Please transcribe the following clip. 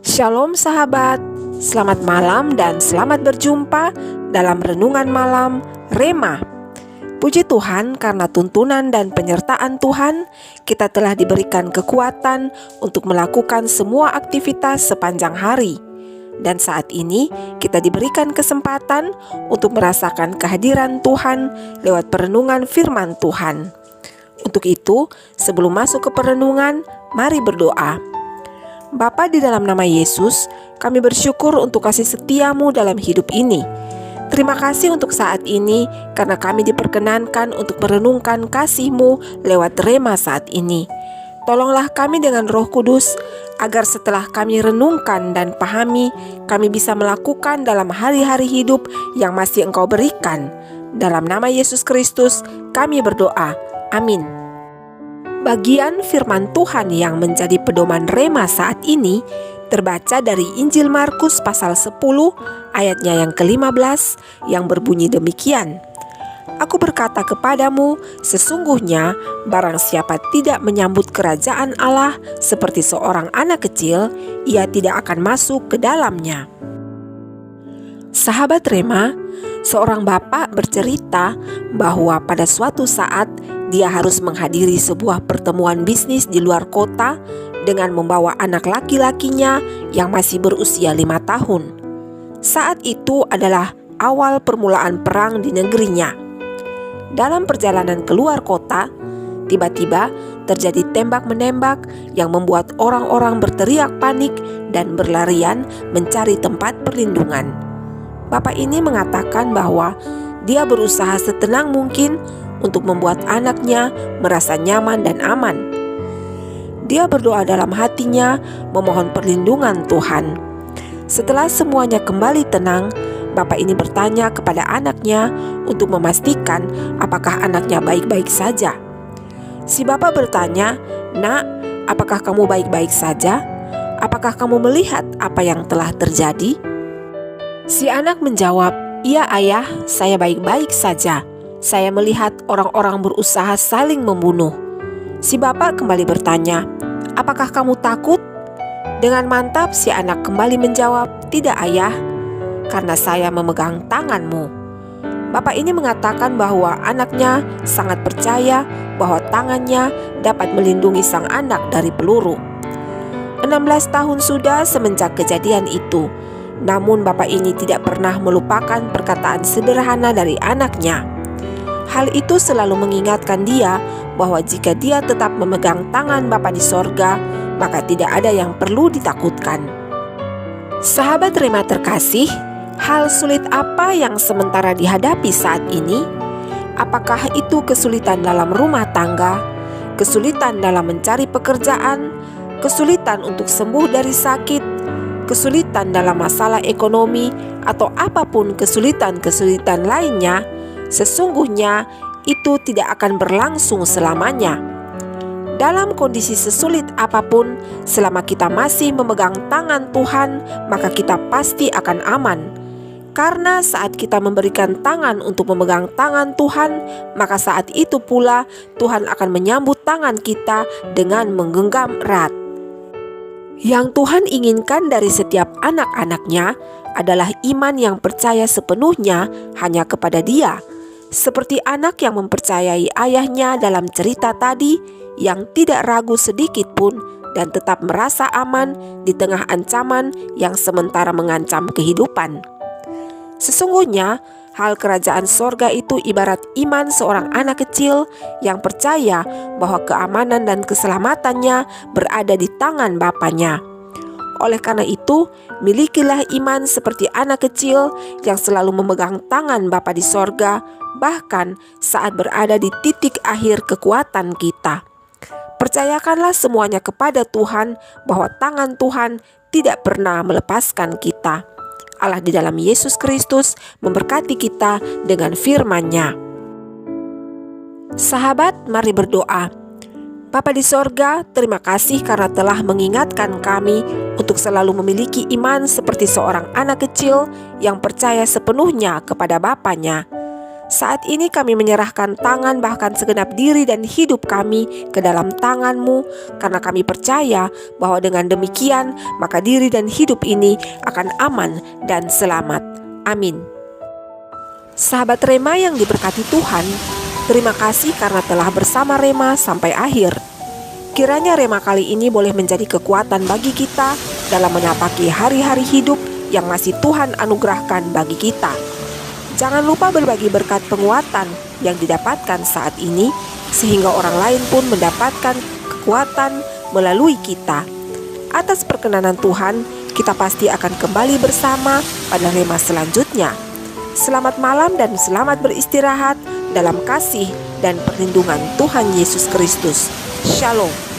Shalom sahabat, selamat malam dan selamat berjumpa dalam Renungan Malam Rema. Puji Tuhan, karena tuntunan dan penyertaan Tuhan, kita telah diberikan kekuatan untuk melakukan semua aktivitas sepanjang hari. Dan saat ini kita diberikan kesempatan untuk merasakan kehadiran Tuhan lewat perenungan firman Tuhan. Untuk itu, sebelum masuk ke perenungan, mari berdoa. Bapa, di dalam nama Yesus, kami bersyukur untuk kasih setiamu dalam hidup ini. Terima kasih untuk saat ini, karena kami diperkenankan untuk merenungkan kasih-Mu lewat Rema saat ini. Tolonglah kami dengan Roh Kudus, agar setelah kami renungkan dan pahami, kami bisa melakukan dalam hari-hari hidup yang masih Engkau berikan. Dalam nama Yesus Kristus, kami berdoa. Amin. Bagian firman Tuhan yang menjadi pedoman Rema saat ini terbaca dari Injil Markus pasal 10 ayatnya yang ke-15 yang berbunyi demikian. Aku berkata kepadamu, sesungguhnya barang siapa tidak menyambut kerajaan Allah seperti seorang anak kecil, ia tidak akan masuk ke dalamnya. Sahabat Rema, seorang bapak bercerita bahwa pada suatu saat dia harus menghadiri sebuah pertemuan bisnis di luar kota dengan membawa anak laki-lakinya yang masih berusia 5 tahun. Saat itu adalah awal permulaan perang di negerinya. Dalam perjalanan keluar kota, tiba-tiba terjadi tembak-menembak yang membuat orang-orang berteriak panik dan berlarian mencari tempat perlindungan. Bapak ini mengatakan bahwa dia berusaha setenang mungkin untuk membuat anaknya merasa nyaman dan aman. Dia berdoa dalam hatinya memohon perlindungan Tuhan. Setelah semuanya kembali tenang, bapak ini bertanya kepada anaknya untuk memastikan apakah anaknya baik-baik saja. Si bapak bertanya, "Nak, apakah kamu baik-baik saja? Apakah kamu melihat apa yang telah terjadi?" Si anak menjawab, "Iya ayah, saya baik-baik saja. Saya melihat orang-orang berusaha saling membunuh." Si bapak kembali bertanya, "Apakah kamu takut?" Dengan mantap si anak kembali menjawab, "Tidak ayah, karena saya memegang tanganmu." Bapak ini mengatakan bahwa anaknya sangat percaya bahwa tangannya dapat melindungi sang anak dari peluru. 16 tahun sudah semenjak kejadian itu, namun bapak ini tidak pernah melupakan perkataan sederhana dari anaknya. Hal itu selalu mengingatkan dia bahwa jika dia tetap memegang tangan Bapa di sorga, maka tidak ada yang perlu ditakutkan. Sahabat Rema terkasih, hal sulit apa yang sementara dihadapi saat ini? Apakah itu kesulitan dalam rumah tangga, kesulitan dalam mencari pekerjaan, kesulitan untuk sembuh dari sakit, kesulitan dalam masalah ekonomi, atau apapun kesulitan-kesulitan lainnya? Sesungguhnya itu tidak akan berlangsung selamanya. Dalam kondisi sesulit apapun, selama kita masih memegang tangan Tuhan, maka kita pasti akan aman. Karena saat kita memberikan tangan untuk memegang tangan Tuhan, maka saat itu pula Tuhan akan menyambut tangan kita dengan menggenggam erat. Yang Tuhan inginkan dari setiap anak-anaknya adalah iman yang percaya sepenuhnya hanya kepada Dia. Seperti anak yang mempercayai ayahnya dalam cerita tadi, yang tidak ragu sedikit pun dan tetap merasa aman di tengah ancaman yang sementara mengancam kehidupan. Sesungguhnya, hal kerajaan sorga itu ibarat iman seorang anak kecil yang percaya bahwa keamanan dan keselamatannya berada di tangan Bapanya. Oleh karena itu, milikilah iman seperti anak kecil yang selalu memegang tangan Bapa di sorga, bahkan saat berada di titik akhir kekuatan kita. Percayakanlah semuanya kepada Tuhan bahwa tangan Tuhan tidak pernah melepaskan kita. Allah di dalam Yesus Kristus memberkati kita dengan firman-Nya. Sahabat, mari berdoa. Bapa di sorga, terima kasih karena telah mengingatkan kami untuk selalu memiliki iman seperti seorang anak kecil yang percaya sepenuhnya kepada Bapanya. Saat ini kami menyerahkan tangan bahkan segenap diri dan hidup kami ke dalam tangan-Mu, karena kami percaya bahwa dengan demikian maka diri dan hidup ini akan aman dan selamat. Amin. Sahabat Rema yang diberkati Tuhan, terima kasih karena telah bersama Rema sampai akhir. Kiranya Rema kali ini boleh menjadi kekuatan bagi kita dalam menapaki hari-hari hidup yang masih Tuhan anugerahkan bagi kita. Jangan lupa berbagi berkat penguatan yang didapatkan saat ini, sehingga orang lain pun mendapatkan kekuatan melalui kita. Atas perkenanan Tuhan, kita pasti akan kembali bersama pada Rema selanjutnya. Selamat malam dan selamat beristirahat dalam kasih dan perlindungan Tuhan Yesus Kristus. Shalom.